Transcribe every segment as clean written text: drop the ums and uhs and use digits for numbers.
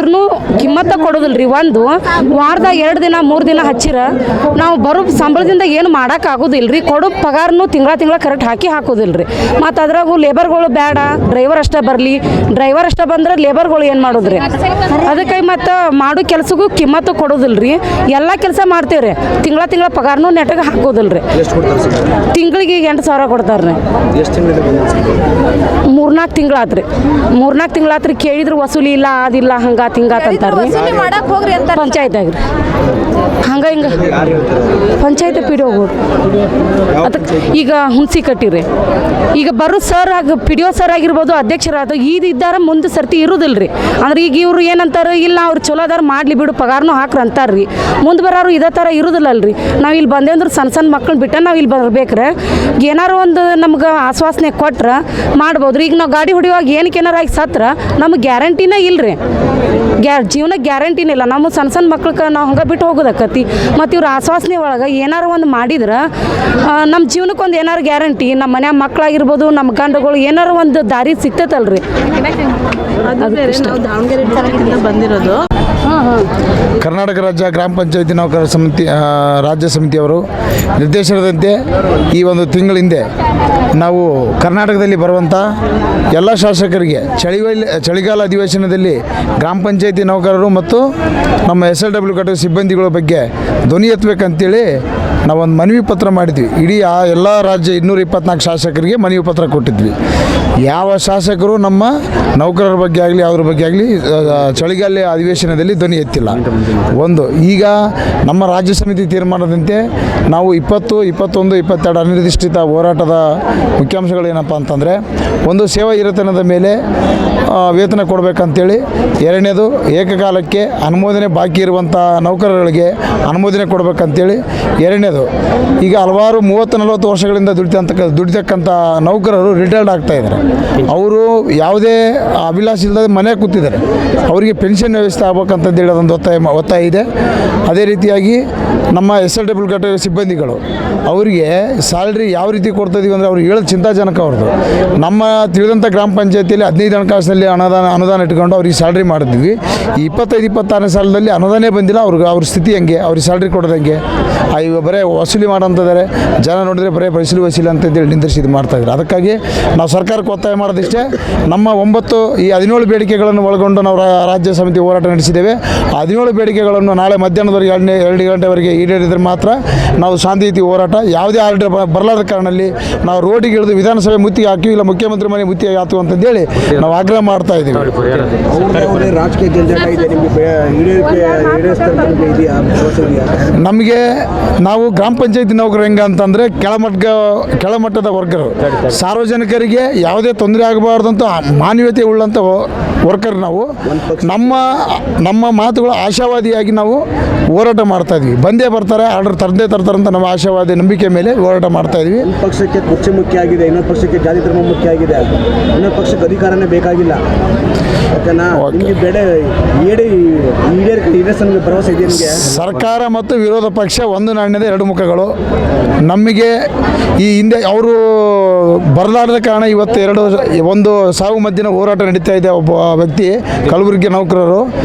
ಹಚ್ಚಿದ್ರೂ ಕಿಮ್ಮತ್ತ ಕೊಡೋದಿಲ್ಲ ರೀ. ಒಂದು ವಾರದಾಗ 2 ದಿನ 3 ದಿನ ಹಚ್ಚಿರ ನಾವು ಬರೋ ಸಂಬಳದಿಂದ ಏನು ಮಾಡೋಕ್ಕಾಗೋದಿಲ್ಲ ರೀ. ಕೊಡೋ ಪಗಾರನು ತಿಂಗಳ ಕರೆಕ್ಟ್ ಹಾಕೋದಿಲ್ಲ ರೀ. ಮತ್ತು ಅದ್ರಾಗೂ ಲೇಬರ್ಗಳು ಬೇಡ, ಡ್ರೈವರ್ ಅಷ್ಟೇ ಬರಲಿ. ಡ್ರೈವರ್ ಅಷ್ಟೇ ಬಂದ್ರೆ ಲೇಬರ್ಗಳು ಏನು ಮಾಡೋದ್ರಿ? ಅದಕ್ಕೆ ಮತ್ತು ಮಾಡೋ ಕೆಲಸಕ್ಕೂ ಕಿಮ್ಮತ್ತು ಕೊಡೋದಿಲ್ಲ ರೀ. ಎಲ್ಲ ಕೆಲಸ ಮಾಡ್ತೇವೆ ರೀ, ತಿಂಗಳ ಪಗಾರನು ನೆಟ್ಗೆ ಹಾಕೋದಿಲ್ಲ ರೀ. ತಿಂಗಳಿಗೆ 8,000 ಕೊಡ್ತಾರೆ ರೀ. 3-4 ತಿಂಗಳಾತು ರೀ. 4 ತಿಂಗಳಾತ್ರಿ ಕೇಳಿದ್ರು ವಸೂಲಿ ಇಲ್ಲ, ಅದಿಲ್ಲ, ಹಂಗಾತ್ ಹಿಂಗಾತ್ ಅಂತಾರೆ ರೀ. ಪಂಚಾಯತ್ಯಾಗ ರೀ ಹಂಗೆ ಹಿಂಗೆ ಪಂಚಾಯತ್ ಪಿ ಡಿ ಹೋಗೋರು. ಅದಕ್ಕೆ ಈಗ ಹುಣಸಿ ಕಟ್ಟಿರಿ. ಈಗ ಬರೋ sir P D O sir ಆಗಿರ್ಬೋದು, ಅಧ್ಯಕ್ಷರಾದ ಇದ್ದಾರೆ, ಮುಂದೆ ಸರ್ತಿ ಇರೋದಿಲ್ಲ ರೀ. ಅಂದ್ರೆ ಈಗ ಇವರು ಏನಂತಾರೆ, ಇಲ್ಲ ಅವ್ರು ಚಲೋ ಅದಾರ ಮಾಡಲಿ ಬಿಡು ಪಗಾರನೂ ಹಾಕ್ರಿ ಅಂತಾರೆ ರೀ. ಮುಂದೆ ಬರೋರು ಇದೇ ಥರ ಇರೋದಿಲ್ಲ ಅಲ್ರಿ. ನಾವು ಇಲ್ಲಿ ಬಂದೆ ಅಂದ್ರೆ ಸಣ್ಣ ಮಕ್ಕಳು ಬಿಟ್ಟು ನಾವು ಇಲ್ಲಿ ಬರ್ಬೇಕ್ರೆ ಏನಾರು ಒಂದು ನಮ್ಗೆ ಆಶ್ವಾಸನೆ ಕೊಟ್ರೆ ಮಾಡ್ಬೋದು ರೀ. ಈಗ ನಾವು ಗಾಡಿ ಹೊಡಿಯುವಾಗ ಏನಕ್ಕೆ ಏನಾರು ಆಗಿ ಸತ್ರ ನಮಗೆ ಗ್ಯಾರಂಟಿನೇ ಇಲ್ಲ ರೀ. ಜೀವನಕ್ಕೆ ಗ್ಯಾರಂಟಿನೇ ಇಲ್ಲ. ನಮ್ಮ ಸಣ್ಣ ಮಕ್ಳಿಗೆ ನಾವು ಹಂಗೆ ಬಿಟ್ಟು ಹೋಗೋದಕ್ಕತಿ. ಮತ್ತು ಇವ್ರು ಆಶ್ವಾಸನೆ ಒಳಗೆ ಏನಾರು ಒಂದು ಮಾಡಿದ್ರೆ ನಮ್ಮ ಜೀವನಕ್ಕೆ ಒಂದು ಏನಾರು ಗ್ಯಾರಂಟಿ, ನಮ್ಮ ಮನೆ ಮಕ್ಕಳಾಗಿರ್ಬೋದು, ನಮ್ಮ ಗಂಡುಗಳು ಏನಾರು ಒಂದು ದಾರಿ ಸಿಗ್ತೈತಲ್ರಿ. ದಾವಣಗೆರೆ ಬಂದಿರೋದು ಕರ್ನಾಟಕ ರಾಜ್ಯ ಗ್ರಾಮ ಪಂಚಾಯತಿ ನೌಕರರ ಸಮಿತಿ ರಾಜ್ಯ ಸಮಿತಿಯವರು ನಿರ್ದೇಶನದಂತೆ ಈ ಒಂದು ತಿಂಗಳ ಹಿಂದೆ ನಾವು ಕರ್ನಾಟಕದಲ್ಲಿ ಬರುವಂಥ ಎಲ್ಲ ಶಾಸಕರಿಗೆ ಚಳಿಗಾಲ ಅಧಿವೇಶನದಲ್ಲಿ ಗ್ರಾಮ ಪಂಚಾಯತಿ ನೌಕರರು ಮತ್ತು ನಮ್ಮ SLW ಘಟಕ ಸಿಬ್ಬಂದಿಗಳ ಬಗ್ಗೆ ಧ್ವನಿ ಎತ್ತಬೇಕಂತೇಳಿ ನಾವೊಂದು ಮನವಿ ಪತ್ರ ಮಾಡಿದ್ವಿ. ಇಡೀ ಎಲ್ಲ ರಾಜ್ಯ 224 ಶಾಸಕರಿಗೆ ಮನವಿ ಪತ್ರ ಕೊಟ್ಟಿದ್ವಿ. ಯಾವ ಶಾಸಕರು ನಮ್ಮ ನೌಕರರ ಬಗ್ಗೆ ಆಗಲಿ ಅವ್ರ ಬಗ್ಗೆ ಆಗಲಿ ಚಳಿಗಾಲ ಅಧಿವೇಶನದಲ್ಲಿ ಧ್ವನಿ ಎತ್ತಿಲ್ಲ. ಒಂದು ಈಗ ನಮ್ಮ ರಾಜ್ಯ ಸಮಿತಿ ತೀರ್ಮಾನದಂತೆ ನಾವು 20, 21, 22 ಅನಿರ್ದಿಷ್ಟ ಹೋರಾಟದ ಮುಖ್ಯಾಂಶಗಳೇನಪ್ಪ ಅಂತಂದರೆ, ಒಂದು ಸೇವಾ ಹಿರಿತನದ ಮೇಲೆ ವೇತನ ಕೊಡಬೇಕಂತೇಳಿ, ಎರಡನೇದು ಏಕಕಾಲಕ್ಕೆ ಅನುಮೋದನೆ ಬಾಕಿ ಇರುವಂಥ ನೌಕರರಿಗೆ ಅನುಮೋದನೆ ಕೊಡಬೇಕಂತೇಳಿ, ಎರಡನೇದು ಈಗ ಹಲವಾರು 30-40 ವರ್ಷಗಳಿಂದ ದುಡಿತಕ್ಕಂಥ ನೌಕರರು ರಿಟೈರ್ಡ್ ಆಗ್ತಾಯಿದ್ದಾರೆ. ಅವರು ಯಾವುದೇ ಅಭಿಲಾಷೆ ಇಲ್ಲದೆ ಮನೆ ಕೂತಿದ್ದಾರೆ. ಅವರಿಗೆ ಪೆನ್ಷನ್ ವ್ಯವಸ್ಥೆ ಆಗ್ಬೇಕಂತಂದೇಳಿ ಅದೊಂದು ಒತ್ತಾಯ ಇದೆ. ಅದೇ ರೀತಿಯಾಗಿ ನಮ್ಮ SLW ಘಟಕ ಸಿಬ್ಬಂದಿಗಳು ಅವರಿಗೆ ಸ್ಯಾಲ್ರಿ ಯಾವ ರೀತಿ ಕೊಡ್ತಾಯಿದ್ದೀವಿ ಅಂದರೆ ಅವ್ರಿಗೆ ಹೇಳೋದು ಚಿಂತಾಜನಕ. ಅವ್ರದ್ದು ನಮ್ಮ ತಿಳಿದಂಥ ಗ್ರಾಮ ಪಂಚಾಯತಿಯಲ್ಲಿ 15 ಹಣಕಾಸಿನಲ್ಲಿ ಅನುದಾನ ಇಟ್ಕೊಂಡು ಅವ್ರಿಗೆ ಸ್ಯಾಲ್ರಿ ಮಾಡಿದ್ವಿ. ಈ 25-26 ಸಾಲದಲ್ಲಿ ಅನುದಾನೇ ಬಂದಿಲ್ಲ. ಅವ್ರ ಸ್ಥಿತಿ ಹೆಂಗೆ, ಅವ್ರಿಗೆ ಸ್ಯಾಲ್ರಿ ಕೊಡೋದು ಹೆಂಗೆ? ಇವಾಗ ಬರೀ ವಸೂಲಿ ಮಾಡೋಂಥದ್ದಾರೆ. ಜನ ನೋಡಿದ್ರೆ ಬರೀ ವಸೂಲಿ ಅಂತಂದೇಳಿ ನಿಂದಿರಿಸಿ ಇದು ಮಾಡ್ತಾಯಿದ್ರು. ಅದಕ್ಕಾಗಿ ನಾವು ಸರ್ಕಾರಕ್ಕೆ ಒತ್ತಾಯ ಮಾಡೋದಿಷ್ಟೇ, ನಮ್ಮ 17 ಬೇಡಿಕೆಗಳನ್ನು ಒಳಗೊಂಡು ನಾವು ರಾಜ್ಯ ಸಮಿತಿ ಹೋರಾಟ ನಡೆಸಿದ್ದೇವೆ. 17 ಬೇಡಿಕೆಗಳನ್ನು ನಾಳೆ ಮಧ್ಯಾಹ್ನದವರೆಗೆ 2 ಗಂಟೆವರೆಗೆ ಈಡೇರಿದರೆ ಮಾತ್ರ ನಾವು ಶಾಂತಿಯುತ ಹೋರಾಟ. ಯಾವುದೇ ಆರ್ಡರ್ ಬರಲಾದ ಕಾರಣದಲ್ಲಿ ನಾವು ರೋಡಿಗೆ ಇಳಿದು ವಿಧಾನಸಭೆ ಮುತ್ತಿಗೆ ಹಾಕಿ, ಇಲ್ಲ ಮುಖ್ಯಮಂತ್ರಿ ಮನೆ ಮುತ್ತಿಗೆ ಹಾಕು ಅಂತಂದೇಳಿ ನಾವು ಆಗ್ರಹ ಮಾಡ್ತಾ ಇದ್ದೀವಿ. ನಮಗೆ ನಾವು ಗ್ರಾಮ ಪಂಚಾಯತಿ ನೌಕರು ಹೆಂಗೆ ಅಂತಂದರೆ ಕೆಳಮಟ್ಟದ ವರ್ಗರು, ಸಾರ್ವಜನಿಕರಿಗೆ ಯಾವುದೇ ತೊಂದರೆ ಆಗಬಾರ್ದು ಅಂತ ಮಾನವೀಯತೆ ಉಳ್ಳಂಥ ವರ್ಕರ್. ನಾವು ನಮ್ಮ ಮಾತುಗಳು ಆಶಾವಾದಿಯಾಗಿ ನಾವು ಹೋರಾಟ ಮಾಡ್ತಾಯಿದ್ವಿ. ಬಂದೇ ಬರ್ತಾರೆ, ಆರ್ಡರ್ ತರ್ತಾರೆ ಅಂತ ನಮ್ಮ ಆಶಾವಾದಿ ನಂಬಿಕೆ ಮೇಲೆ ಹೋರಾಟ ಮಾಡ್ತಾಯಿದ್ವಿ. ಒಂದು ಪಕ್ಷಕ್ಕೆ ಕುರ್ಚಿ ಮುಖ್ಯ ಆಗಿದೆ, ಇನ್ನೊಂದು ಪಕ್ಷಕ್ಕೆ ಜಾತಿ ಧರ್ಮ ಮುಖ್ಯ ಆಗಿದೆ, ಇನ್ನೊಂದು ಪಕ್ಷಕ್ಕೆ ಅಧಿಕಾರನೇ ಬೇಕಾಗಿಲ್ಲ. ಭರವಸೆ ಇದೆ ನಿಮಗೆ? ಸರ್ಕಾರ ಮತ್ತು ವಿರೋಧ ಪಕ್ಷ ಒಂದು ನಾಣ್ಯದ 2 ಮುಖಗಳು. ನಮಗೆ ಈ ಹಿಂದೆ ಅವರು ಬರಲಾರದ ಕಾರಣ ಇವತ್ತು ಒಂದು ಸಾವು ಮಧ್ಯೆ ಹೋರಾಟ ನಡೀತಾ ಇದೆ. ಒಬ್ಬ ವ್ಯಕ್ತಿ ಕಲಬುರಗಿ ನೌಕರರು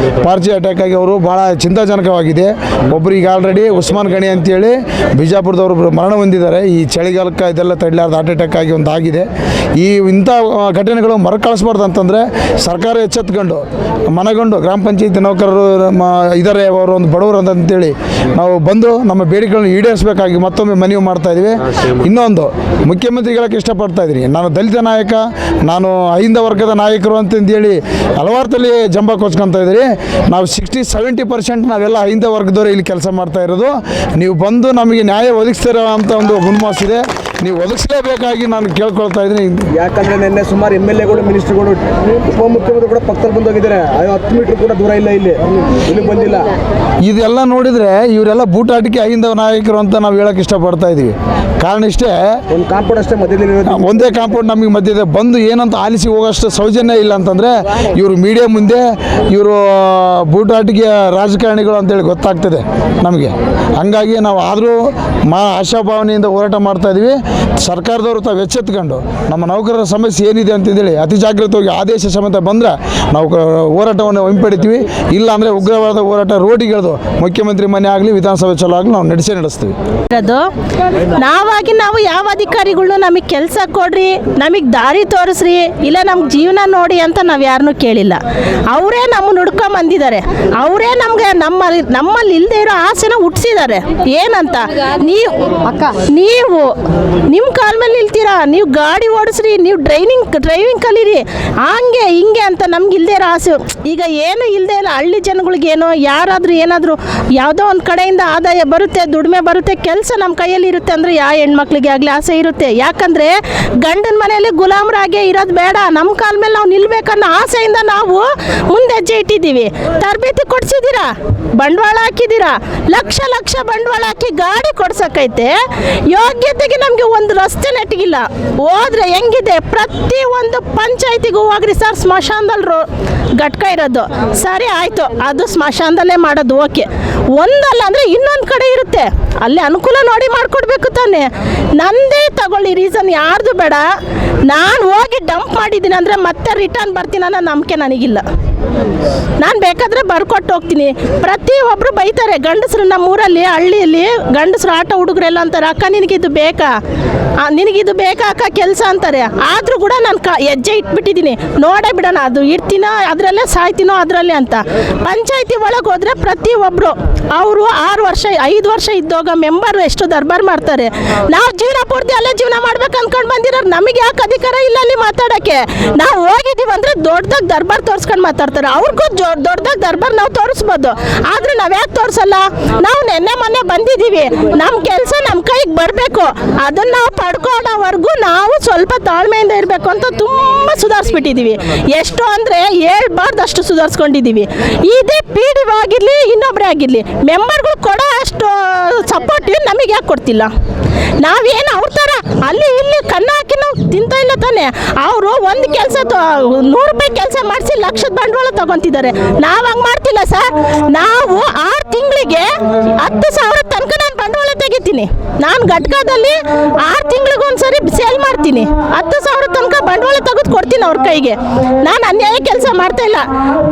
ಪಾರ್ಚಿ ಅಟ್ಯಾಕ್ ಆಗಿ ಅವರು ಭಾಳ ಚಿಂತಾಜನಕವಾಗಿದೆ. ಒಬ್ಬರಿಗೆ ಆಲ್ರೆಡಿ ಉಸ್ಮಾನ್ ಗಣಿ ಅಂತೇಳಿ ಬಿಜಾಪುರದವರು ಮರಣ ಹೊಂದಿದ್ದಾರೆ. ಈ ಚಳಿಗಾಲಕ್ಕೆ ಇದೆಲ್ಲ ತಡಲಾರ್ದು ಹಾರ್ಟ್ ಅಟ್ಯಾಕ್ ಆಗಿ ಒಂದು ಆಗಿದೆ. ಇಂಥ ಘಟನೆಗಳು ಮರುಕಳಿಸ್ಬಾರ್ದು ಅಂತಂದರೆ ಸರ್ಕಾರ ಎಚ್ಚೆತ್ಕೊಂಡು ಮನಗೊಂಡು ಗ್ರಾಮ ಪಂಚಾಯತಿ ನೌಕರರು ಇದ್ದಾರೆ, ಅವರು ಒಂದು ಬಡವರು ಅಂತೇಳಿ ನಾವು ಬಂದು ನಮ್ಮ ಬೇಡಿಕೆಗಳನ್ನು ಈಡೇರಿಸಬೇಕಾಗಿ ಮತ್ತೊಮ್ಮೆ ಮನವಿ ಮಾಡ್ತಾಯಿದ್ವಿ. ಇನ್ನೊಂದು ಮುಖ್ಯಮಂತ್ರಿಗಳಕ್ಕೆ ಇಷ್ಟಪಡ್ತಾ ಇದ್ದೀನಿ, ನಾನು ದಲಿತ ನಾಯಕ, ನಾನು ಅಹಿಂದ ವರ್ಗದ ನಾಯಕರು ಅಂತಂದೇಳಿ ಹಲವಾರು ತಲೆ ಜಂಬ ಕೊಚ್ಕೊತಾ ಇದ್ದೀರಿ. ನಾವು 60-70% ನಾವೆಲ್ಲ ಅಹಿಂದ ವರ್ಗದವರು ಇಲ್ಲಿ ಕೆಲಸ ಮಾಡ್ತಾ ಇರೋದು. ನೀವು ಬಂದು ನಮಗೆ ನ್ಯಾಯ ಒದಗಿಸ್ತೀರ ಅಂತ ಒಂದು ಹುಮ್ಮಸ್ಸಿದೆ. ನೀವು ಒದಗಿಸಲೇಬೇಕಾಗಿ ನಾನು ಕೇಳ್ಕೊಳ್ತಾ ಇದ್ದೀನಿ. ಯಾಕಂದರೆ ನಿನ್ನೆ ಸುಮಾರು MLAಗಳು, ಮಿನಿಸ್ಟ್ರುಗಳು, ಉಪಮುಖ್ಯಮಂತ್ರಿ ಕೂಡ ಪಕ್ಕದಲ್ಲಿ ಬಂದೋಗಿದ್ದಾರೆ. 10 ಮೀಟ್ರ್ ಕೂಡ ದೂರ ಇಲ್ಲ, ಇಲ್ಲಿ ಬಂದಿಲ್ಲ. ಇದೆಲ್ಲ ನೋಡಿದರೆ ಇವರೆಲ್ಲ ಬೂಟಾಟಿಕೆ ಐಂದ ನಾಯಕರು ಅಂತ ನಾವು ಹೇಳೋಕೆ ಇಷ್ಟಪಡ್ತಾ ಇದ್ದೀವಿ. ಕಾರಣ ಇಷ್ಟೇ, ಒಂದು ಕಾಂಪೌಂಡ್ ಅಷ್ಟೇ ಮಧ್ಯದಲ್ಲಿ ಒಂದೇ ಕಾಂಪೌಂಡ್ ನಮಗೆ ಮಧ್ಯದ ಬಂದು ಏನಂತ ಆಲಿಸಿ ಹೋಗೋಷ್ಟು ಸೌಜನ್ಯ ಇಲ್ಲ ಅಂತಂದರೆ ಇವರು ಮೀಡಿಯಾ ಮುಂದೆ ಇವರು ಬೂಟಾಟಿಕೆಯ ರಾಜಕಾರಣಿಗಳು ಅಂತೇಳಿ ಗೊತ್ತಾಗ್ತದೆ ನಮಗೆ. ಹಂಗಾಗಿ ನಾವು ಆದರೂ ಆಶಾಭಾವನೆಯಿಂದ ಹೋರಾಟ ಮಾಡ್ತಾ ಇದ್ದೀವಿ. ಸರ್ಕಾರದವರು ತಾವು ಎಚ್ಚೆತ್ಕೊಂಡು ನಮ್ಮ ನೌಕರರ ಸಮಸ್ಯೆ ಏನಿದೆ ಅಂತಂದೇಳಿ ಅತಿ ಜಾಗೃತವಾಗಿ ಆದೇಶ ಸಮೇತ ಬಂದರೆ ನಾವು ಹೋರಾಟವನ್ನು ಹಿಂಪಡಿತೀವಿ. ಇಲ್ಲ ಅಂದರೆ ಉಗ್ರವಾದ ಹೋರಾಟ ರೋಡಿಗಿಳಿದು ಮುಖ್ಯಮಂತ್ರಿ ಮನೆ ಆಗಲಿ ವಿಧಾನಸಭೆ ಚಲೋ ಆಗಲಿ ನಾವು ನಡೆಸ್ತೀವಿ. ನಾವು ಯಾವ ಅಧಿಕಾರಿಗಳು ನಮಗೆ ಕೆಲಸ ಕೊಡ್ರಿ, ನಮಗೆ ದಾರಿ ತೋರಿಸ್ರಿ, ಇಲ್ಲ ನಮ್ಗೆ ಜೀವನ ನೋಡಿ ಅಂತ ನಾವು ಯಾರನ್ನೂ ಕೇಳಿಲ್ಲ. ಅವರೇ ನಮ್ಮನ್ನು ಹುಡ್ಕೊಂಡ್ ಬಂದಿದ್ದಾರೆ. ಅವರೇ ನಮಗೆ ನಮ್ಮಲ್ಲಿ ಇಲ್ಲದೆ ಇರೋ ಆಸೆನ ಹುಟ್ಟಿಸಿದ್ದಾರೆ. ಏನಂತ ನೀವು ನಿಮ್ಮ ಕಾಲ ಮೇಲೆ ನಿಲ್ತೀರಾ, ನೀವು ಗಾಡಿ ಓಡಿಸ್ರಿ, ನೀವು ಡ್ರೈವಿಂಗ್ ಕಲೀರಿ, ಹಂಗೆ ಹಿಂಗೆ ಅಂತ ನಮ್ಗೆ ಇಲ್ಲದೆ ಇರೋ ಆಸೆ. ಈಗ ಏನು ಇಲ್ಲದೆ ಇಲ್ಲ, ಹಳ್ಳಿ ಜನಗಳಿಗೇನೋ ಯಾರಾದರೂ ಏನಾದರೂ ಯಾವುದೋ ಒಂದು ಕಡೆಯಿಂದ ಆದಾಯ ಬರುತ್ತೆ, ದುಡಿಮೆ ಬರುತ್ತೆ, ಕೆಲಸ ನಮ್ಮ ಕೈಯಲ್ಲಿ ಇರುತ್ತೆ ಅಂದರೆ ಯಾವ ಹೆಣ್ಮಕ್ಳಿಗೆ ಆಗಲಿ ಆಸೆ ಇರುತ್ತೆ. ಯಾಕಂದರೆ ಗಂಡನ ಮನೆಯಲ್ಲಿ ಗುಲಾಮರಾಗೆ ಇರೋದು ಬೇಡ, ನಮ್ಮ ಕಾಲ ಮೇಲೆ ನಾವು ನಿಲ್ಬೇಕನ್ನೋ ಆಸೆಯಿಂದ ನಾವು ಮುಂದೆ ಹೆಜ್ಜೆ ಇಟ್ಟಿದ್ದೀವಿ. ತರಬೇತಿ ಕೊಡಿಸಿದ್ದೀರಾ, ಬಂಡವಾಳ ಹಾಕಿದ್ದೀರಾ, ಲಕ್ಷ ಬಂಡವಾಳ ಹಾಕಿ ಗಾಡಿ ಕೊಡ್ಸಕ್ಕೈತೆ. ಯೋಗ್ಯತೆಗೆ ನಮಗೆ ಒಂದು ರಸ್ತೆ ನೆಟ್ಟಿಗಿಲ್ಲ. ಹೋದ್ರೆ ಹೆಂಗಿದೆ, ಪ್ರತಿ ಒಂದು ಪಂಚಾಯತಿಗೂ ಹೋಗ್ರಿ ಸರ್, ಸ್ಮಶಾನದಲ್ಲಿ ಘಟಕ ಇರೋದು. ಸರಿ ಆಯಿತು, ಅದು ಸ್ಮಶಾನದಲ್ಲೇ ಮಾಡೋದು ಓಕೆ. ಒಂದಲ್ಲ ಅಂದರೆ ಇನ್ನೊಂದು ಕಡೆ ಇರುತ್ತೆ, ಅಲ್ಲಿ ಅನುಕೂಲ ನೋಡಿ ಮಾಡಿಕೊಡ್ಬೇಕು ತಾನೆ. ನಂದೇ ತಗೊಳ್ಳಿ ರೀಸನ್, ಯಾರ್ದು ಬೇಡ. ನಾನು ಹೋಗಿ ಡಂಪ್ ಮಾಡಿದ್ದೀನಿ ಅಂದರೆ ಮತ್ತೆ ರಿಟರ್ನ್ ಬರ್ತೀನಿ ಅನ್ನೋ ನಂಬಿಕೆ ನನಗಿಲ್ಲ. ನಾನು ಬೇಕಾದರೆ ಬರ್ಕೊಟ್ಟು ಹೋಗ್ತೀನಿ. ಪ್ರತಿಯೊಬ್ಬರು ಬೈತಾರೆ ಗಂಡಸರು, ನಮ್ಮೂರಲ್ಲಿ ಹಳ್ಳಿಯಲ್ಲಿ ಗಂಡಸರು ಆಟೋ ಹುಡುಗರೆಲ್ಲ ಅಂತಾರೆ, ಅಕ್ಕ ನಿನಗಿದು ಬೇಕಾ, ನಿನಗಿದು ಬೇಕಾ ಅಕ್ಕ ಕೆಲಸ ಅಂತಾರೆ. ಆದರೂ ಕೂಡ ನಾನು ಹೆಜ್ಜೆ ಇಟ್ಬಿಟ್ಟಿದ್ದೀನಿ, ನೋಡೇ ಬಿಡೋಣ, ಅದು ಇಡ್ತೀನೋ ಅದರಲ್ಲೇ ಸಾಯ್ತೀನೋ ಅದರಲ್ಲೇ ಅಂತ. ಪಂಚಾಯತಿ ಒಳಗೆ ಹೋದರೆ ಪ್ರತಿಯೊಬ್ಬರು ಅವರು 6 ವರ್ಷ 5 ವರ್ಷ ಇದ್ದಾಗ ಮೆಂಬರ್ ಎಷ್ಟು ದರ್ಬಾರ್ ಮಾಡ್ತಾರೆ. ನಾವು ಜೀವನ ಪೂರ್ತಿ ಅಲ್ಲೇ ಜೀವನ ಮಾಡ್ಬೇಕು ಅಂದ್ಕೊಂಡು ಬಂದಿರೋರು, ನಮಗೆ ಯಾಕೆ ಅಧಿಕಾರ ಇಲ್ಲ ಅಲ್ಲಿ ಮಾತಾಡೋಕ್ಕೆ? ನಾವು ಹೋಗಿದ್ದೀವಿ ಅಂದರೆ ದೊಡ್ಡದಾಗಿ ದರ್ಬಾರ್ ತೋರಿಸ್ಕೊಂಡು ಮಾತಾಡ್ತಾರೆ. ಅವ್ರಿಗೂ ದೊಡ್ಡದಾಗಿ ದರ್ಬಾರ್ ನಾವು ತೋರಿಸ್ಬೋದು, ಆದರೆ ನಾವು ಯಾಕೆ ತೋರಿಸಲ್ಲ? ನಾವು ಮೊನ್ನೆ ಬಂದಿದ್ದೀವಿ, ನಮ್ಮ ಕೆಲಸ ನಮ್ಮ ಕೈಗೆ ಬರಬೇಕು, ಅದನ್ನು ನಾವು ಪಡ್ಕೊಳ್ಳೋವರೆಗೂ ನಾವು ಸ್ವಲ್ಪ ತಾಳ್ಮೆಯಿಂದ ಇರಬೇಕು ಅಂತ ತುಂಬ ಸುಧಾರಿಸ್ಬಿಟ್ಟಿದ್ದೀವಿ. ಎಷ್ಟು ಅಂದರೆ ಹೇಳ್ಬಾರ್ದಷ್ಟು ಸುಧಾರಿಸ್ಕೊಂಡಿದ್ದೀವಿ. ಇದೇ ಪಿ ಡಿ ಒ ಆಗಿರಲಿ, ಇನ್ನೊಬ್ಬರೇ ಆಗಿರಲಿ, ಮೆಂಬರ್ಗಳು ಕೊಡೋ ಅಷ್ಟು ಸಪೋರ್ಟಿವ್ ನಮಗೆ ಯಾಕೆ ಕೊಡ್ತಿಲ್ಲ? ನಾವೇನು ಅವ್ರ ಥರ ಅಲ್ಲಿ ಇಲ್ಲಿ ಕನ್ನ ಹಾಕಿ ನಾವು ತಿಂತ ಇಲ್ಲ ತಾನೆ. ಅವರು ಒಂದು ಕೆಲಸ 100 ರೂಪಾಯಿ ಕೆಲಸ ಮಾಡಿಸಿ ಲಕ್ಷದ ಬಂಡವಾಳ ತಗೊತಿದ್ದಾರೆ. ನಾವು ಹಂಗೆ ಮಾಡ್ತಿಲ್ಲ ಸರ್. ನಾವು 6 ತಿಂಗಳಿಗೆ 10,000 ತನಕ ನಾನು ಬಂಡವಾಳ ತೆಗಿತೀನಿ. ನಾನು ಘಟಕದಲ್ಲಿ 6 ತಿಂಗಳಿಗೆ ಒಂದ್ಸರಿ ಸೇಲ್ ಮಾಡ್ತೀನಿ. 10,000 ತನಕ ಬಂಡವಾಳ ತೆಗೆದು ಕೊಡ್ತೀನಿ ಅವ್ರ ಕೈಗೆ. ನಾನು ಅನ್ಯಾಯ ಕೆಲಸ ಮಾಡ್ತಾ ಇಲ್ಲ.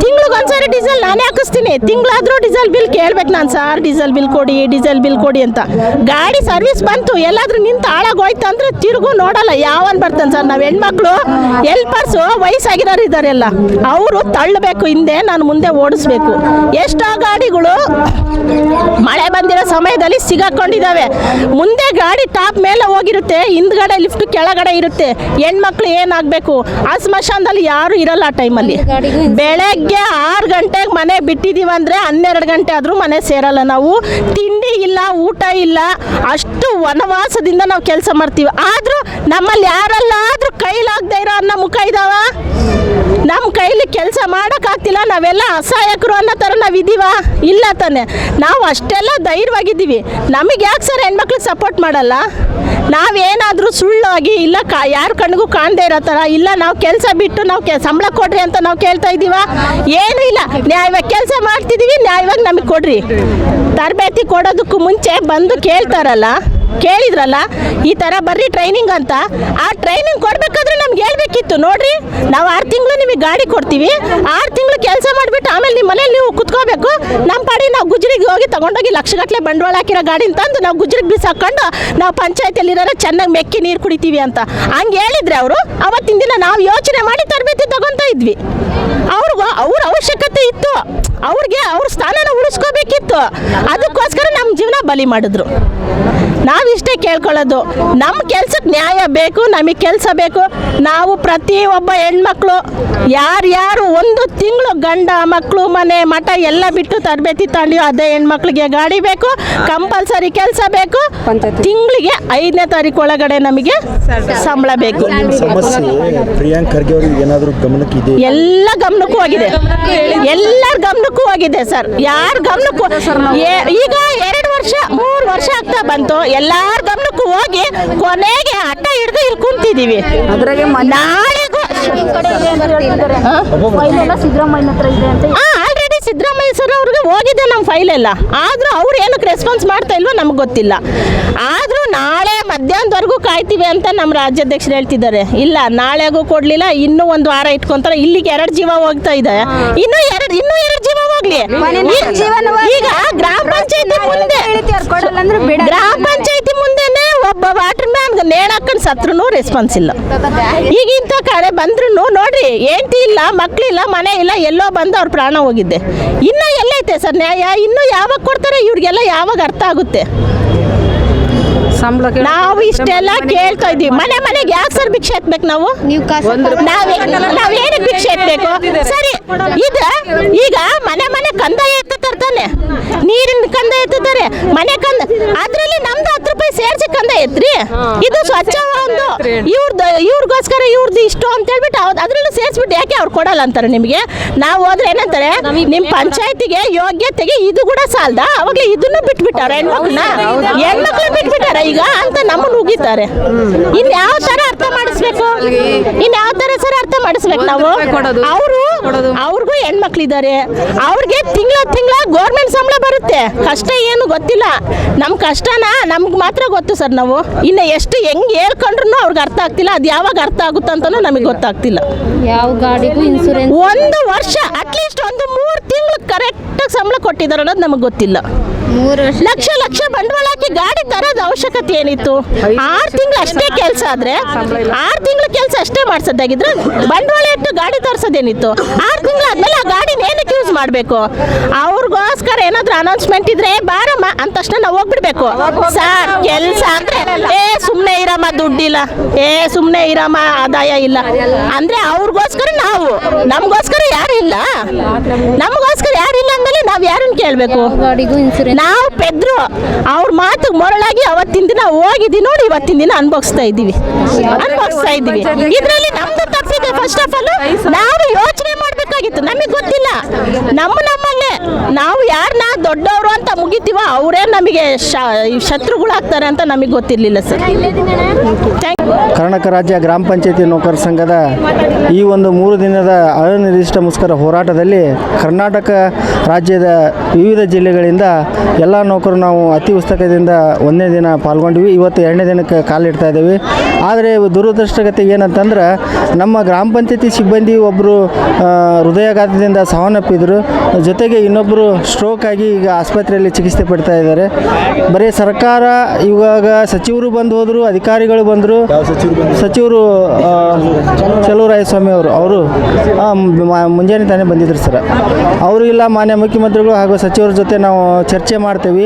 ತಿಂಗಳಿಗೊಂದ್ಸರಿ ಡೀಸೆಲ್ ನಾನೇ ಹಾಕಿಸ್ತೀನಿ. ತಿಂಗಳಾದರೂ ಡೀಸೆಲ್ ಬಿಲ್ ಕೇಳ್ಬೇಕು ನಾನು, ಸರ್ ಡೀಸೆಲ್ ಬಿಲ್ ಕೊಡಿ ಅಂತ. ಗಾಡಿ ಸರ್ವಿಸ್ ಬಂತು, ಎಲ್ಲಾದ್ರೂ ನಿಂತು ಹಾಳಾಗೋಯ್ತು ಅಂದರೆ ತಿರುಗು ನೋಡಲ್ಲ, ಯಾವನ್ ಬರ್ತಾನೆ ಸರ್. ನಾವು ಹೆಣ್ಮಕ್ಳು ಹೆಲ್ಪರ್ಸು ವಯಸ್ಸಾಗಿರೋರು ಇದ್ದಾರೆಲ್ಲ, ಅವರು ತಳ್ಳಬೇಕು ಹಿಂದೆ, ನಾನು ಮುಂದೆ ಓಡಿಸ್ಬೇಕು. ಎಷ್ಟೋ ಗಾಡಿಗಳು ಮಳೆ ಬಂದಿರೋ ಸಮಯದಲ್ಲಿ ಸಿಗಾಕೊಂಡಿದ್ದಾವೆ. ಮುಂದೆ ಗಾಡಿ ಟಾಪ್ ಮೇಲೆ ಹೋಗಿರುತ್ತೆ, ಹಿಂದ್ಗಡೆ ಲಿಫ್ಟ್ ಕೆಳಗಡೆ ಇರುತ್ತೆ. ಹೆಣ್ಮಕ್ಳು ಏನಾಗಬೇಕು? ಆ ಸ್ಮಶಾನದಲ್ಲಿ ಯಾರು ಇರಲ್ಲ ಆ ಟೈಮಲ್ಲಿ. ಬೆಳಗ್ಗೆ 6 ಗಂಟೆಗೆ ಮನೆ ಬಿಟ್ಟಿದ್ದೀವಿ ಅಂದರೆ 12 ಗಂಟೆ ಆದರೂ ಮನೆ ಸೇರಲ್ಲ ನಾವು. ತಿಂಡಿ ಇಲ್ಲ, ಊಟ ಇಲ್ಲ, ಅಷ್ಟು ವನವಾಸದಿಂದ ನಾವು ಕೆಲಸ ಮಾಡ್ತೀವಿ. ಆದರೂ ನಮ್ಮಲ್ಲಿ ಯಾರಲ್ಲಾದರೂ ಕೈಲಾಗದೆ ಇರೋ ಅನ್ನೋ ಮುಖ ಇದಾವ? ನಮ್ಮ ಕೈಲಿ ಕೆಲಸ ಮಾಡೋಕ್ಕಾಗ್ತಿಲ್ಲ, ನಾವೆಲ್ಲ ಅಸಹಾಯಕರು ಅನ್ನೋ ಥರ ನಾವಿದ್ದೀವ? ಇಲ್ಲ ತಾನೆ. ನಾವು ಅಷ್ಟೆಲ್ಲ ಧೈರ್ಯವಾಗಿದ್ದೀವಿ. ನಮಗೆ ಯಾಕೆ ಸರ್ ಹೆಣ್ಮಕ್ಳಿಗೆ ಸಪೋರ್ಟ್ ಮಾಡಲ್ಲ? ನಾವೇನಾದರೂ ಸುಳ್ಳಾಗಿ ಇಲ್ಲ ಯಾರ ಕಣ್ಣಿಗೂ ಕಾಣದೇ ಇರೋ ಥರ, ಇಲ್ಲ ನಾವು ಕೆಲಸ ಬಿಟ್ಟು ನಾವು ಸಂಬಳ ಕೊಡ್ರಿ ಅಂತ ನಾವು ಕೇಳ್ತಾ ಇದ್ದೀವ? ಏನೂ ಇಲ್ಲ. ನ್ಯಾಯವಾಗಿ ಕೆಲಸ ಮಾಡ್ತಿದ್ದೀವಿ, ನ್ಯಾಯವಾಗಿ ನಮಗೆ ಕೊಡ್ರಿ. ತರಬೇತಿ ಕೊಡೋದಕ್ಕೂ ಮುಂಚೆ ಬಂದು ಕೇಳಿದ್ರಲ್ಲ ಈ ಥರ ಬರ್ರಿ ಟ್ರೈನಿಂಗ್ ಅಂತ. ಆ ಟ್ರೈನಿಂಗ್ ಕೊಡಬೇಕಾದ್ರೆ ನಮ್ಗೆ ಹೇಳ್ಬೇಕಿತ್ತು, ನೋಡ್ರಿ ನಾವು 6 ತಿಂಗಳು ನಿಮಗೆ ಗಾಡಿ ಕೊಡ್ತೀವಿ, 6 ತಿಂಗಳು ಕೆಲಸ ಮಾಡಿಬಿಟ್ಟು ಆಮೇಲೆ ನಿಮ್ಮ ಮನೇಲಿ ನೀವು ಕುತ್ಕೋಬೇಕು. ನಮ್ಮ ಪಾಡಿ ನಾವು ಗುಜ್ರಿಗೆ ಹೋಗಿ ತೊಗೊಂಡೋಗಿ ಲಕ್ಷಗಟ್ಟಲೆ ಬಂಡವಾಳ ಹಾಕಿರೋ ಗಾಡಿನ ತಂದು ನಾವು ಗುಜ್ರಿಗೆ ಬಿಸಾಕೊಂಡು ನಾವು ಪಂಚಾಯತಿಯಲ್ಲಿರೋ ಚೆನ್ನಾಗಿ ಮೆಕ್ಕಿ ನೀರು ಕುಡಿತೀವಿ ಅಂತ ಹಂಗೆ ಹೇಳಿದ್ರೆ ಅವರು, ಅವತ್ತಿನ ದಿನ ನಾವು ಯೋಚನೆ ಮಾಡಿ ತರಬೇತಿ ತಗೊತಾ ಇದ್ವಿ. ಅವ್ರ ಅವಶ್ಯಕತೆ ಇತ್ತು, ಅವ್ರ ಸ್ಥಾನನ ಉಳಿಸ್ಕೋಬೇಕಿತ್ತು. ಅದಕ್ಕೋಸ್ಕರ ನಮ್ಮ ಜೀವನ ಬಲಿ ಮಾಡಿದ್ರು. ನಾವಿಷ್ಟೇ ಕೇಳ್ಕೊಳ್ಳೋದು, ನಮ್ಮ ಕೆಲ್ಸಕ್ಕೆ ನ್ಯಾಯ ಬೇಕು, ನಮಗೆ ಕೆಲಸ ಬೇಕು. ನಾವು ಪ್ರತಿಯೊಬ್ಬ ಹೆಣ್ಮಕ್ಳು ಯಾರ್ಯಾರು 1 ತಿಂಗಳು ಗಂಡ ಮಕ್ಕಳು ಮನೆ ಮಠ ಎಲ್ಲ ಬಿಟ್ಟು ತರಬೇತಿ ತಗೊಂಡಿಯೋ ಅದೇ ಹೆಣ್ಮಕ್ಳಿಗೆ ಗಾಡಿ ಬೇಕು, ಕಂಪಲ್ಸರಿ ಕೆಲಸ ಬೇಕು. ತಿಂಗಳಿಗೆ 5ನೇ ತಾರೀಕು ಒಳಗಡೆ ನಮಗೆ ಸಂಬಳ ಬೇಕು. ಪ್ರಿಯಾಂಕ್ ಖರ್ಗೆ ಅವರಿಗೆ ಏನಾದರೂ ಗಮನಕ್ಕೆ ಇದೆ? ಎಲ್ಲ ಗಮನಕ್ಕೂ ಹೋಗಿದೆ, ಎಲ್ಲರ ಗಮನಕ್ಕೂ ಗಮನಕ್ಕೂ ಹೋಗಿದೆ ಸರ್, ಯಾರ ಗಮನಕ್ಕೂ ಈಗ 2 ವರ್ಷ 3 ವರ್ಷ ಆಗ್ತಾ ಬಂತು, ಎಲ್ಲಾರ ಗಮನಕ್ಕೂ ಹೋಗಿ ಕೊನೆಗೆ ಹಠ ಹಿಡಿದು ಇಲ್ಲಿ ಕುಂತಿದೀವಿ. ನಾಳೆಗೂ ಆಲ್ರೆಡಿ ಸಿದ್ದರಾಮಯ್ಯ ಸರ್ ಅವ್ರಿಗೆ ಹೋಗಿದೆ ನಮ್ಮ ಫೈಲ್ ಎಲ್ಲ, ಆದ್ರೂ ಅವ್ರು ಏನಕ್ಕೆ ರೆಸ್ಪಾನ್ಸ್ ಮಾಡ್ತಾ ಇಲ್ವೋ ನಮ್ಗೆ ಗೊತ್ತಿಲ್ಲ. ಆದ್ರೂ ನಾಳೆ ಮಧ್ಯಾಹ್ನದವರೆಗೂ ಕಾಯ್ತೀವಿ ಅಂತ ನಮ್ಮ ರಾಜ್ಯಾಧ್ಯಕ್ಷರು ಹೇಳ್ತಿದ್ದಾರೆ. ಇಲ್ಲ, ನಾಳೆಗೂ ಕೊಡ್ಲಿಲ್ಲ, ಇನ್ನೂ 1 ವಾರ ಇಟ್ಕೊಂತಾರೆ. ಇಲ್ಲಿಗೆ 2 ಜೀವ ಹೋಗ್ತಾ ಇದೆ, ಇನ್ನೂ ಎರಡು ಜೀವ ಹೋಗ್ಲಿ. ಈಗ ಗ್ರಾಮ ಪಂಚಾಯತಿ ಮುಂದೆನೆ ಒಬ್ಬ ವಾಟರ್ ಮ್ಯಾನ್ ನೇಣಾಕೊಂಡು ಸತ್ರು ರೆಸ್ಪಾನ್ಸ್ ಇಲ್ಲ. ಈಗ ಇಂಥ ಕಡೆ ಬಂದ್ರು ನೋಡ್ರಿ, ಹೆಂಡತಿ ಇಲ್ಲ, ಮಕ್ಕಳಿಲ್ಲ, ಮನೆ ಇಲ್ಲ, ಎಲ್ಲೋ ಬಂದು ಅವ್ರ ಪ್ರಾಣ ಹೋಗಿದ್ದೆ. ಇನ್ನೂ ಎಲ್ಲೈತೆ ಸರ್ ನ್ಯಾಯ? ಇನ್ನೂ ಯಾವಾಗ ಕೊಡ್ತಾರೆ ಇವ್ರಿಗೆಲ್ಲ? ಯಾವಾಗ ಅರ್ಥ ಆಗುತ್ತೆ? ನಾವು ಇಷ್ಟೆಲ್ಲ ಕೇಳ್ತಾ ಇದ್ದೀವಿ. ಮನೆಗೆ ಯಾಕೆ ಸರ್ ಭಿಕ್ಷೆ ಎತ್ಬೇಕು ನಾವು? ನಾವೇನಕ್ಕೆ ಭಿಕ್ಷೆ ಎತ್ಬೇಕು? ಸರಿ, ಈಗ ಮನೆ ಕಂದಾಯ ಎತ್ತಾನೆ, ನೀರಿನ ಕಂದಾಯ ಎತ್ತಾರೆ, ಮನೆ ಕಂದ, ಅದ್ರಲ್ಲಿ ನಮ್ದು 10 ರೂಪಾಯಿ ಸೇರಿಸಿ ಕಂದಾಯ ಎತ್ರಿ. ಇದು ಸ್ವಚ್ಛ ಒಂದು ಇವ್ರಿಗೋಸ್ಕರ ಇವ್ರದ್ದು ಇಷ್ಟು ಅಂತ ಹೇಳ್ಬಿಟ್ಟು ಅದ್ರಲ್ಲೂ ಸೇರಿಸ್ಬಿಟ್ಟು ಯಾಕೆ ಅವ್ರು ಕೊಡಲ್ಲ ಅಂತಾರೆ ನಿಮಗೆ? ನಾವು ಹೋದ್ರೆ ಏನಂತಾರೆ, ನಿಮ್ಮ ಪಂಚಾಯತಿಗೆ ಯೋಗ್ಯತೆಗೆ ಇದು ಕೂಡ ಸಾಲದ, ಅವಾಗಲೇ ಇದನ್ನು ಬಿಟ್ಬಿಟ್ಟಾರೆ, ಹೆಣ್ಮಕ್ಳು ಬಿಟ್ಬಿಟ್ಟಾರೆ ಈಗ ಅಂತ ನಮ್ಮನ್ನು ಉಗಿತಾರೆ. ಇನ್ಯಾವ ತರ ಅರ್ಥ ಮಾಡಿಸ್ಬೇಕು? ಇನ್ಯಾವ ತರ ಸರ್ ಅರ್ಥ ಮಾಡಿಸ್ಬೇಕು ನಾವು? ಅವ್ರಿಗೂ ಹೆಣ್ಮಕ್ಳಿದ್ದಾರೆ, ಅವ್ರಿಗೆ ತಿಂಗಳ ಗೌರ್ಮೆಂಟ್ ಸಂಬಳ ಬರುತ್ತೆ. ಕಷ್ಟ ಏನು ಗೊತ್ತಿಲ್ಲ, ನಮ್ಮ ಕಷ್ಟನ ನಮ್ಗೆ ಮಾತ್ರ ಗೊತ್ತು ಸರ್. ನಾವು ಇನ್ನು ಎಷ್ಟು ಹೆಂಗೆ ಹೇಳ್ಕೊಂಡ್ರು ಅವ್ರಿಗೆ ಅರ್ಥ ಆಗ್ತಿಲ್ಲ. ಅದು ಯಾವಾಗ ಅರ್ಥ ಆಗುತ್ತಂತನೂ ನಮಗೆ ಗೊತ್ತಾಗ್ತಿಲ್ಲ. ಯಾವ ಗಾಡಿಗೂ ಇನ್ಸೂರೆನ್ಸ್ 1 ವರ್ಷ ಅಟ್ಲೀಸ್ಟ್ 3 ತಿಂಗಳು ಕರೆಕ್ಟಾಗಿ ಸಂಬಳ ಕೊಟ್ಟಿದ್ದಾರೆ ಅನ್ನೋದು ನಮಗೆ ಗೊತ್ತಿಲ್ಲ. 3 ವರ್ಷ ಲಕ್ಷ ಬಂಡವಾಳ ಹಾಕಿ ಗಾಡಿ ತರೋದು ಅವಶ್ಯಕತೆ ಏನಿತ್ತು? 6 ತಿಂಗಳು ಅಷ್ಟೇ ಕೆಲಸ ಆದ್ರೆ 6 ತಿಂಗಳು ಕೆಲಸ ಅಷ್ಟೇ ಮಾಡ್ಸೋದಾಗಿದ್ರೆ ಬಂಡವಾಳ ಇಟ್ಟು ಗಾಡಿ ತರಿಸೋದೇನಿತ್ತು? 6 ತಿಂಗಳು ಆದ್ಮೇಲೆ ಆ ಗಾಡಿನ ಏನಕ್ಕೆ ಯೂಸ್ ಮಾಡಬೇಕು? ಅವ್ರಿಗೋಸ್ಕರ ಏನಾದ್ರು ಅನೌನ್ಸ್ಮೆಂಟ್ ಇದ್ರೆ ಬಾರಮ್ಮ ಅಂತ ತಕ್ಷಣ ನಾವು ಹೋಗ್ಬಿಡ್ಬೇಕು. ಸರ್ ಕೆಲಸ ಅಂದ್ರೆ ಸುಮ್ಮನೆ ಇರಮ್ಮ, ದುಡ್ಡಿಲ್ಲ, ಸುಮ್ಮನೆ ಇರಮ್ಮ, ಆದಾಯ ಇಲ್ಲ ಅಂದ್ರೆ ಅವ್ರಿಗೋಸ್ಕರ ನಮಗೋಸ್ಕರ ಯಾರು ಇಲ್ಲ. ನಮಗೋಸ್ಕರ ಯಾರು ಇಲ್ಲ ಅಂದ್ಮೇಲೆ ನಾವ್ ಯಾರನ್ನ ಕೇಳಬೇಕು? ಗಾಡಿಗೂ ಇನ್ಸೂರೆನ್ಸ್ ನಾವು ಪೆದ್ರು ಅವ್ರ ಮಾತು ಮೊರಳಾಗಿ ಅವತ್ತಿನ ದಿನ ಹೋಗಿದ್ದೀವಿ ನೋಡಿ, ಇವತ್ತಿನ ದಿನ ಅನುಭವಿಸ್ತಾ ಇದ್ದೀವಿ. ಇದರಲ್ಲಿ ನಮ್ದು ತಪ್ಪಿದೆ. ಫಸ್ಟ್ ಆಫ್ ಆಲ್ ನಾವು ಯೋಚನೆ ಮಾಡ್ಬೇಕಾಗಿತ್ತು, ನಮಗೆ ಗೊತ್ತಿಲ್ಲ. ನಮ್ಮಲ್ಲೇ ನಾವು ಯಾರನ್ನ ದೊಡ್ಡವರು ಅಂತ ಮುಗಿತೀವೋ ಅವರೇ ನಮಗೆ ಶತ್ರುಗಳಾಗ್ತಾರೆ ಅಂತ ನಮಗೆ ಗೊತ್ತಿರಲಿಲ್ಲ ಸರ್. ಕರ್ನಾಟಕ ರಾಜ್ಯ ಗ್ರಾಮ ಪಂಚಾಯತಿ ನೌಕರ ಸಂಘದ ಈ ಒಂದು 3 ದಿನದ ಅನಿರ್ದಿಷ್ಟ ಮುಷ್ಕರ ಹೋರಾಟದಲ್ಲಿ ಕರ್ನಾಟಕ ರಾಜ್ಯದ ವಿವಿಧ ಜಿಲ್ಲೆಗಳಿಂದ ಎಲ್ಲ ನೌಕರರು ನಾವು ಅತಿ ಉತ್ಸುಕತೆಯಿಂದ 1ನೇ ದಿನ ಪಾಲ್ಗೊಂಡ್ವಿ. ಇವತ್ತು 2ನೇ ದಿನಕ್ಕೆ ಕಾಲಿಡ್ತಾ ಇದ್ದೀವಿ. ಆದರೆ ದುರದೃಷ್ಟಗತಿ ಏನಂತಂದ್ರೆ ನಮ್ಮ ಗ್ರಾಮ ಪಂಚಾಯತಿ ಸಿಬ್ಬಂದಿ ಒಬ್ಬರು ಹೃದಯಾಘಾತದಿಂದ ಸಾವನ್ನಪ್ಪಿದ್ರು, ಜೊತೆಗೆ ಇನ್ನೊಬ್ಬರು ಸ್ಟ್ರೋಕ್ ಆಗಿ ಈಗ ಆಸ್ಪತ್ರೆಯಲ್ಲಿ ಚಿಕಿತ್ಸೆ ಪಡ್ತಾ ಇದ್ದಾರೆ. ಬರೀ ಸರ್ಕಾರ ಇವಾಗ ಸಚಿವರು ಬಂದು ಹೋದರು, ಅಧಿಕಾರಿಗಳು ಬಂದರು. ಸಚಿವರು ಚಲುವರಾಯಸ್ವಾಮಿ ಅವರು ಮುಂಜಾನೆ ತಾನೇ ಬಂದಿದ್ರು ಸರ್. ಅವರು ಇಲ್ಲ, ಮಾನ್ಯ ಮುಖ್ಯಮಂತ್ರಿಗಳು ಹಾಗೂ ಸಚಿವರ ಜೊತೆ ನಾವು ಚರ್ಚೆ ಮಾಡ್ತೀವಿ,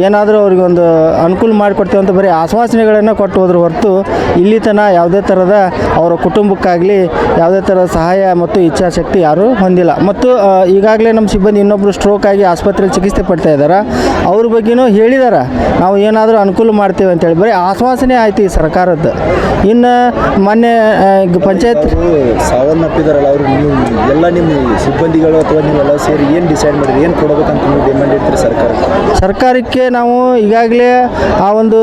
ಏನಾದರೂ ಅವ್ರಿಗೆ ಒಂದು ಅನುಕೂಲ ಮಾಡಿಕೊಡ್ತೇವೆ ಅಂತ ಬರೀ ಆಶ್ವಾಸನೆಗಳನ್ನು ಕೊಟ್ಟು ಹೋದ್ರು ಹೊರತು ಇಲ್ಲಿ ತನಕ ಯಾವುದೇ ಥರದ ಅವರ ಕುಟುಂಬಕ್ಕಾಗಲಿ ಯಾವುದೇ ಥರದ ಸಹಾಯ ಮತ್ತು ಇಚ್ಛಾಶಕ್ತಿ ಯಾರೂ ಹೊಂದಿಲ್ಲ. ಮತ್ತು ಈಗಾಗಲೇ ನಮ್ಮ ಸಿಬ್ಬಂದಿ ಇನ್ನೊಬ್ಬರು ಸ್ಟ್ರೋಕ್ ಆಗಿ ಆಸ್ಪತ್ರೆಯಲ್ಲಿ ಚಿಕಿತ್ಸೆ ಪಡ್ತಾ ಇದ್ದಾರೆ. ಅವ್ರ ಬಗ್ಗೆನೂ ಹೇಳಿದ್ದಾರೆ, ನಾವು ಏನಾದರೂ ಅನುಕೂಲ ಮಾಡ್ತೇವೆ ಅಂತೇಳಿ. ಬರೀ ಆಶ್ವಾಸನೆ ಆಯ್ತು ಈ ಸರ್ಕಾರದ್ದು. ಇನ್ನು ಮೊನ್ನೆ ಪಂಚಾಯತ್ ಸಾವನ್ನಪ್ಪಿದಾರಲ್ಲ, ಅವರು ನೀವು ಎಲ್ಲ ನಿಮ್ಮ ಸಿಬ್ಬಂದಿಗಳು ಅಥವಾ ನೀವೆಲ್ಲ ಸೇರಿ ಏನು ಡಿಸೈಡ್ ಮಾಡಿರಿ, ಏನು ಕೊಡಬೇಕಂತ ನೀವು ಡಿಮ್ಯಾಂಡ್ ಇರ್ತೀರಿ ಸರ್ಕಾರಕ್ಕೆ? ನಾವು ಈಗಾಗಲೇ ಆ ಒಂದು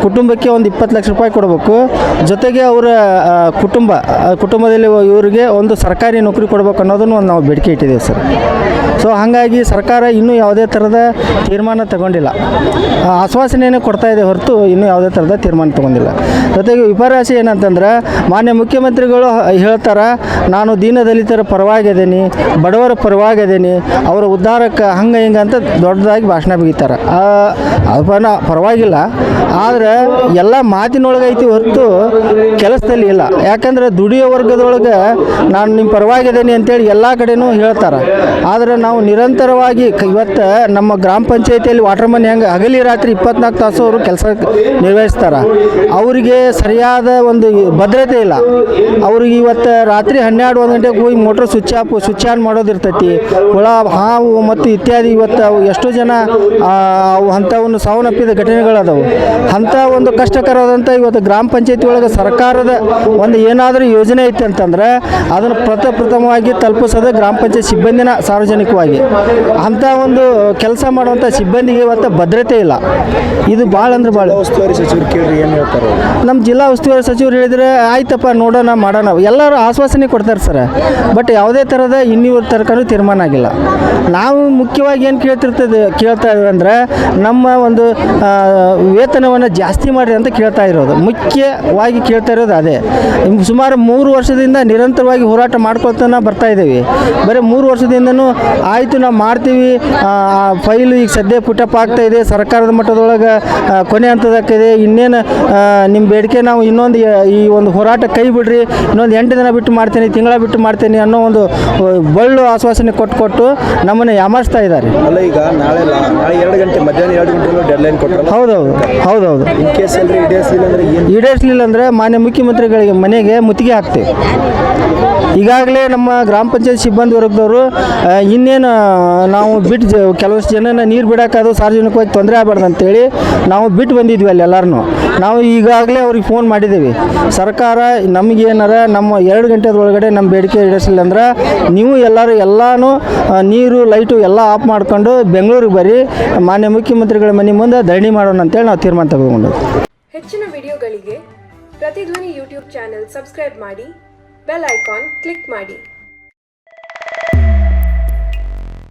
ಕುಟುಂಬಕ್ಕೆ ಒಂದು 20 ಲಕ್ಷ ರೂಪಾಯಿ ಕೊಡಬೇಕು. ಜೊತೆಗೆ ಅವರ ಕುಟುಂಬದಲ್ಲಿ ಇವರಿಗೆ ಒಂದು ಸರ್ಕಾರಿ ನೌಕರಿ ಕೊಡಬೇಕು ಅನ್ನೋದನ್ನು ಒಂದು ನಾವು ಬೇಡಿಕೆ ಇಟ್ಟಿದ್ದೇವೆ ಸರ್. ಸೊ ಹಾಗಾಗಿ ಸರ್ಕಾರ ಇನ್ನೂ ಯಾವುದೇ ಥರದ ತೀರ್ಮಾನ ತಗೊಂಡಿಲ್ಲ, ಆಶ್ವಾಸನೆಯನ್ನು ಕೊಡ್ತಾ ಇದೆ ಹೊರತು ಇನ್ನೂ ಯಾವುದೇ ಥರದ ತೀರ್ಮಾನ ತಗೊಂಡಿಲ್ಲ. ಜೊತೆಗೆ ವಿಪರ್ಯಾಸ ಏನಂತಂದ್ರೆ ಮಾನ್ಯ ಮುಖ್ಯಮಂತ್ರಿಗಳು ಹೇಳ್ತಾರೆ, ನಾನು ದೀನದಲಿತರ ಪರವಾಗಿದ್ದೀನಿ, ಬಡವರ ಪರವಾಗಿದ್ದೀನಿ, ಅವರ ಉದ್ಧಾರಕ್ಕೆ ಹಂಗೆ ಹಿಂಗೆ ಅಂತ ದೊಡ್ಡದಾಗಿ ಭಾಷಣ ಬಿಗಿತಾರೆ. ಪರವಾಗಿಲ್ಲ, ಆದರೆ ಎಲ್ಲ ಮಾತಿನೊಳಗೈತಿ ಹೊರತು ಕೆಲಸದಲ್ಲಿ ಇಲ್ಲ. ಯಾಕಂದರೆ ದುಡಿಯೋ ವರ್ಗದೊಳಗೆ ನಾನು ನಿಮ್ಮ ಪರವಾಗಿದ್ದೀನಿ ಅಂತೇಳಿ ಎಲ್ಲ ಕಡೆನೂ ಹೇಳ್ತಾರೆ. ಆದರೆ ನಾವು ನಿರಂತರವಾಗಿ ಇವತ್ತು ನಮ್ಮ ಗ್ರಾಮ ಪಂಚಾಯತಿಯಲ್ಲಿ ವಾಟರ್ ಮನ್ ಹೆಂಗೆ ಹಗಲಿ ರಾತ್ರಿ 24 ತಾಸು ಅವರು ಕೆಲಸ ನಿರ್ವಹಿಸ್ತಾರೆ. ಅವರಿಗೆ ಸರಿಯಾದ ಒಂದು ಭದ್ರತೆ ಇಲ್ಲ. ಅವ್ರಿಗೆ ಇವತ್ತು ರಾತ್ರಿ 12-1 ಗಂಟೆಗೆ ಹೋಗಿ ಮೋಟ್ರ್ ಸ್ವಿಚ್ ಆನ್ ಮಾಡೋದಿರ್ತೈತಿ. ಹುಳ, ಹಾವು ಮತ್ತು ಇತ್ಯಾದಿ ಇವತ್ತು ಎಷ್ಟೋ ಜನ ಅಂಥವನ್ನು ಸಾವನ್ನಪ್ಪಿದ ಘಟನೆಗಳದಾವು. ಅಂಥ ಒಂದು ಕಷ್ಟಕರವಾದಂಥ ಇವತ್ತು ಗ್ರಾಮ ಪಂಚಾಯತಿ ಒಳಗೆ ಸರ್ಕಾರದ ಒಂದು ಏನಾದರೂ ಯೋಜನೆ ಐತೆ ಅಂತಂದ್ರೆ ಅದನ್ನು ಪ್ರಥಮವಾಗಿ ತಲುಪಿಸೋದು ಗ್ರಾಮ ಪಂಚಾಯತ್ ಸಿಬ್ಬಂದಿನ ಸಾರ್ವಜನಿಕವಾಗಿ. ಅಂಥ ಒಂದು ಕೆಲಸ ಮಾಡುವಂಥ ಸಿಬ್ಬಂದಿಗೆ ಇವತ್ತು ಭದ್ರತೆ ಇಲ್ಲ. ಇದು ಭಾಳ ಅಂದ್ರೆ ಭಾಳ. ಉಸ್ತುವಾರಿ ಸಚಿವರು ಕೇಳ್ರಿ ಏನು ಹೇಳ್ತಾರೆ ಅವ್ರು? ನಮ್ಮ ಜಿಲ್ಲಾ ಉಸ್ತುವಾರಿ ಸಚಿವರು ಹೇಳಿದರೆ ಆಯ್ತಪ್ಪ ನೋಡೋಣ ಮಾಡೋಣ ಎಲ್ಲರೂ ಆಶ್ವಾಸನೆ ಕೊಡ್ತಾರೆ ಸರ್. ಬಟ್ ಯಾವುದೇ ಥರದ ಇನ್ನಿವ್ರ ತನಕನೂ ತೀರ್ಮಾನ ಆಗಿಲ್ಲ. ನಾವು ಮುಖ್ಯವಾಗಿ ಏನು ಕೇಳ್ತಾ ಇದ್ದೀವಿ ಅಂದರೆ ನಮ್ಮ ಒಂದು ವೇತನವನ್ನು ಜಾಸ್ತಿ ಮಾಡಿರಿ ಅಂತ ಕೇಳ್ತಾ ಇರೋದು, ಮುಖ್ಯವಾಗಿ ಕೇಳ್ತಾ ಇರೋದು ಅದೇ. ಸುಮಾರು 3 ವರ್ಷದಿಂದ ನಿರಂತರವಾಗಿ ಹೋರಾಟ ಮಾಡ್ಕೊಳ್ತಾನೆ ಬರ್ತಾ ಇದ್ದೀವಿ. ಬರೀ 3 ವರ್ಷದಿಂದನೂ ಆಯಿತು ನಾವು ಮಾಡ್ತೀವಿ, ಫೈಲು ಈಗ ಸದ್ಯ ಪುಟಪ್ ಆಗ್ತಾ ಇದೆ, ಸರ್ಕಾರದ ಮಟ್ಟದೊಳಗೆ ಕೊನೆ ಹಂತದಾಗಿದೆ, ಇನ್ನೇನು ನಿಮ್ಮ ಬೇಡಿಕೆ ನಾವು ಇನ್ನೊಂದು ಈ ಒಂದು ಹೋರಾಟ ಕೈ ಬಿಡ್ರಿ, ಇನ್ನೊಂದು 8 ದಿನ ಬಿಟ್ಟು ಮಾಡ್ತೀನಿ, ತಿಂಗಳ ಬಿಟ್ಟು ಮಾಡ್ತೀನಿ ಅನ್ನೋ ಒಂದು ಬಳ್ಳು ಆಶ್ವಾಸನೆ ಕೊಟ್ಟು ನಮ್ಮನ್ನು ಯಾಮಾರಿಸ್ತಾ ಇದ್ದಾರೆ. ಅಲ್ಲ ಈಗ ನಾಳೆ 2 ಗಂಟೆ ಮಧ್ಯಾಹ್ನ 2 ಗಂಟೆ ಡೆಡ್ಲೈನ್ ಕೊಟ್ಟರಲ್ಲ? ಹೌದೌದು. ಇನ್ ಕೇಸ್ ಎಲ್ಲರೂ ಈಡೇರಿಸಲಿಲ್ಲ ಅಂದರೆ ಏನು? ಈಡೇರಿಸಲಿಲ್ಲ ಅಂದರೆ ಮಾನ್ಯ ಮುಖ್ಯಮಂತ್ರಿಗಳಿಗೆ ಮನೆಗೆ ಮುತ್ತಿಗೆ ಹಾಕ್ತೇವೆ. ಈಗಾಗಲೇ ನಮ್ಮ ಗ್ರಾಮ ಪಂಚಾಯತ್ ಸಿಬ್ಬಂದಿ ವರ್ಗದವರು ಇನ್ನೇನು ನಾವು ಬಿಟ್ಟು ಕೆಲವಷ್ಟು ಜನನ ನೀರು ಬಿಡೋಕ್ಕಾದ್ರು ಸಾರ್ವಜನಿಕವಾಗಿ ತೊಂದರೆ ಆಗಬಾರ್ದು ಅಂತೇಳಿ ನಾವು ಬಿಟ್ಟು ಬಂದಿದ್ವಿ ಅಲ್ಲಿ ಎಲ್ಲರೂ. ನಾವು ಈಗಾಗಲೇ ಅವ್ರಿಗೆ ಫೋನ್ ಮಾಡಿದ್ದೀವಿ, ಸರ್ಕಾರ ನಮಗೇನಾರ ನಮ್ಮ 2 ಗಂಟೆದೊಳಗಡೆ ನಮ್ಮ ಬೇಡಿಕೆ ಈಡೇರಿಸಲಿಲ್ಲ ಅಂದ್ರೆ ನೀವು ಎಲ್ಲನೂ ನೀರು ಲೈಟು ಎಲ್ಲ ಆಫ್ ಮಾಡ್ಕೊಂಡು ಬೆಂಗಳೂರಿಗೆ ಬರ್ರಿ, ಮಾನ್ಯ ಮುಖ್ಯಮಂತ್ರಿಗಳ ಮನೆ ಮುಂದೆ ಧರಣಿ ಮಾಡೋಣ ಅಂತೇಳಿ ನಾವು ತೀರ್ಮಾನ ತಗೊಂಡು. ಹೆಚ್ಚಿನ ವಿಡಿಯೋಗಳಿಗೆ ಪ್ರತಿಧ್ವನಿ ಯೂಟ್ಯೂಬ್ ಚಾನೆಲ್ ಸಬ್ಸ್ಕ್ರೈಬ್ ಮಾಡಿ, ಬೆಲ್ ಐಕಾನ್ ಕ್ಲಿಕ್ ಮಾಡಿ.